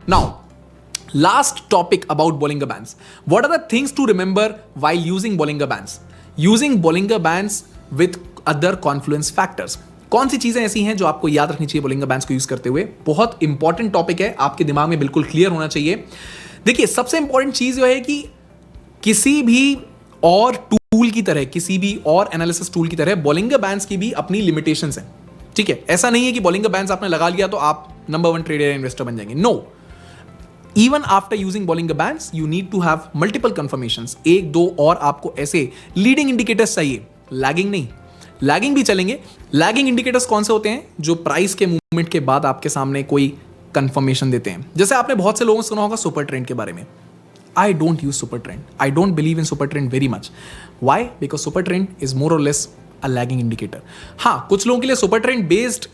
Now last topic about Bollinger Bands. What are the things to remember while using Bollinger Bands? Using Bollinger Bands with other confluence factors. कौन सी चीजें ऐसी हैं जो आपको याद रखनी चाहिए Bollinger Bands को यूज करते हुए? बहुत इंपॉर्टेंट टॉपिक है, आपके दिमाग में बिल्कुल क्लियर होना चाहिए. देखिए, सबसे इंपॉर्टेंट चीज जो है कि किसी भी और टूल की तरह, किसी भी और एनालिसिस टूल की तरह Bollinger Bands की भी अपनी लिमिटेशंस हैं. ठीक है, ऐसा नहीं है कि Bollinger Bands आपने लगा लिया तो आप नंबर 1 ट्रेडर इन्वेस्टर बन जाएंगे. No, Even after using Bollinger Bands, you need to have multiple confirmations. एक दो और आपको ऐसे लीडिंग इंडिकेटर्स चाहिए, लैगिंग नहीं. लैगिंग भी चलेंगे. लैगिंग इंडिकेटर्स कौन से होते हैं? जो प्राइस के मूवमेंट के बाद आपके सामने कोई कंफर्मेशन देते हैं. जैसे आपने बहुत से लोगों से सुना होगा सुपर ट्रेंड के बारे में. I don't use super trend. I don't believe in super trend very much. Why? Because super trend is more or less a lagging indicator. हाँ, कुछ लोगों के लिए super trend based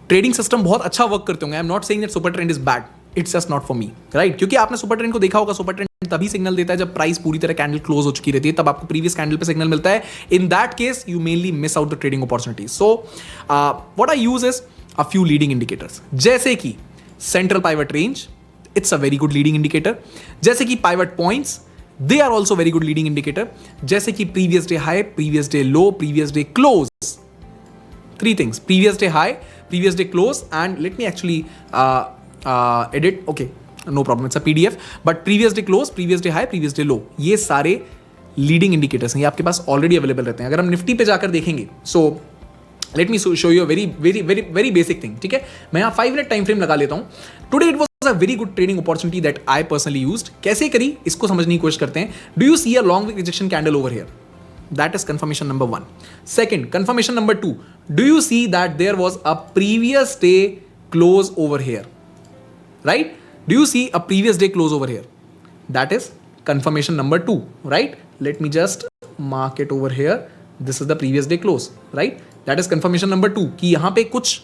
trading system बहुत अच्छा वर्क करते होंगे. I am not saying that super trend is bad. It's just not for me, right? क्योंकि आपने सुपर ट्रेंड को देखा होगा. सुपर ट्रेंड तभी सिग्नल देता है जब प्राइस पूरी तरह कैंडल क्लोज हो चुकी रहती है, तब आपको प्रीवियस कैंडल पे सिग्नल मिलता है. In that case you mainly miss out the trading opportunity. So what I use is a few leading indicators, जैसे कि central pivot range. It's a very good leading indicator. जैसे कि pivot points, they are also very good leading indicator. जैसे कि previous day high, previous day low, previous day close. Three things: previous day high, previous day close, and let me actually edit. Okay, no problem, it's a PDF. But previous day close, previous day high, previous day low, ये सारे leading indicators हैं. ये आपके पास already available रहते हैं. अगर हम Nifty पे जाकर देखेंगे, so let me show you very very very very basic thing. ठीक है, मैं यहाँ 5 मिनट टाइम फ्रेम लगा लेता हूँ. Today it was a very good trading opportunity that I personally used. कैसे करी इसको समझने की कोशिश करते हैं. Do you see a long wick rejection candle over here? That is confirmation number 1. Second, confirmation number 2. Do you see that there was a previous day close over here? Right? Do you see a previous day close over here? That is confirmation number 2. Right? Let me just mark it over here. This is the previous day close. Right? That is confirmation number 2. कि यहाँ पे कुछ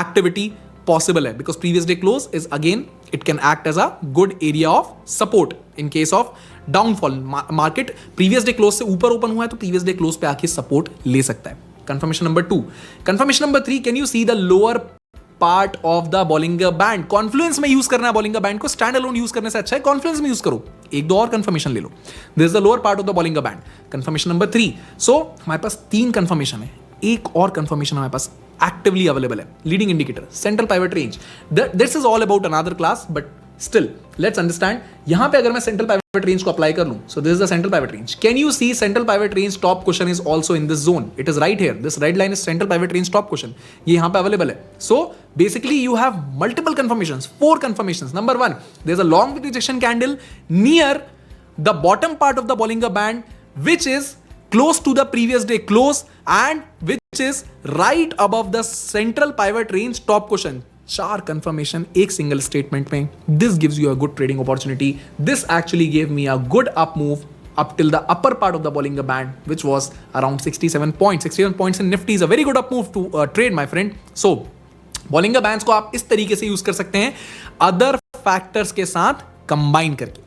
activity possible है, because previous day close is again, it can act as a good area of support in case of downfall. Market previous day close से ऊपर open हुआ है तो प्रीवियस डे क्लोज पे आके सपोर्ट ले सकता है. Confirmation number 2. Confirmation number 3, can you see the lower part of the Bollinger Band? Confluence में यूज करना है Bollinger Band को, स्टैंड अलोन यूज करने से अच्छा है कॉन्फ्लुएंस में यूज करो. एक दो और कंफर्मेशन ले लो. This is the lower part of the Bollinger Band. Confirmation number 3. सो हमारे पास 3 कंफर्मेशन है. एक और कंफर्मेशन हमारे पास एक्टिवली अवेलेबल है. Leading indicator, central pivot range. This is all about another class, but still let's understand. यहां पे अगर मैं सेंट्रल पाइवट रेंज को अप्लाई कर लूं, so this is the central pivot range. Can you see central pivot range top question is also in this zone? It is right here. This red line is central pivot range top question. ये यहां पे available है. So basically you have multiple confirmations, 4 confirmations. Number 1, there is a long wick rejection candle near the bottom part of the Bollinger Band, which is close to the previous day close and which is right above the central pivot range top cushion. 4 confirmation एक single statement में. This gives you a good trading opportunity. This actually gave me a good up move up till the upper part of the Bollinger Band, which was around 67 points. 67 points in Nifty is a very good up move to trade, my friend. So Bollinger Bands को आप इस तरीके से use कर सकते हैं other factors के साथ कंबाइन करके.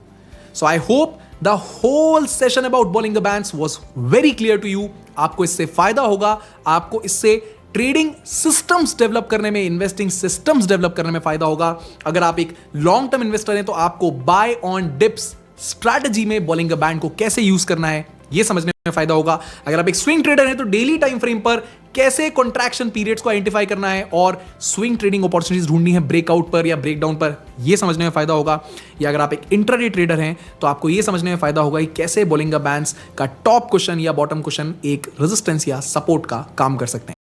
So I hope the whole session about Bollinger Bands was very clear to you. आपको इससे फायदा होगा, आपको इससे ट्रेडिंग सिस्टम्स डेवलप करने में, इन्वेस्टिंग सिस्टम्स डेवलप करने में फायदा होगा. अगर आप एक लॉन्ग टर्म इन्वेस्टर हैं तो आपको बाय ऑन डिप्स स्ट्रैटेजी में Bollinger Band को कैसे यूज करना है ये समझने में फायदा होगा. अगर आप एक स्विंग ट्रेडर हैं तो डेली टाइम फ्रेम पर कैसे कॉन्ट्रैक्शन पीरियड्स को आइडेंटिफाई करना है और स्विंग ट्रेडिंग अपॉर्चुनिटीज ढूंढनी है ब्रेकआउट पर या ब्रेकडाउन पर, ये समझने में फायदा होगा. या अगर आप एक इंट्राडे ट्रेडर हैं तो आपको ये समझने में फायदा होगा कि कैसे Bollinger Bands का टॉप क्वेश्चन या बॉटम क्वेश्चन एक रेजिस्टेंस या सपोर्ट का काम कर सकते हैं.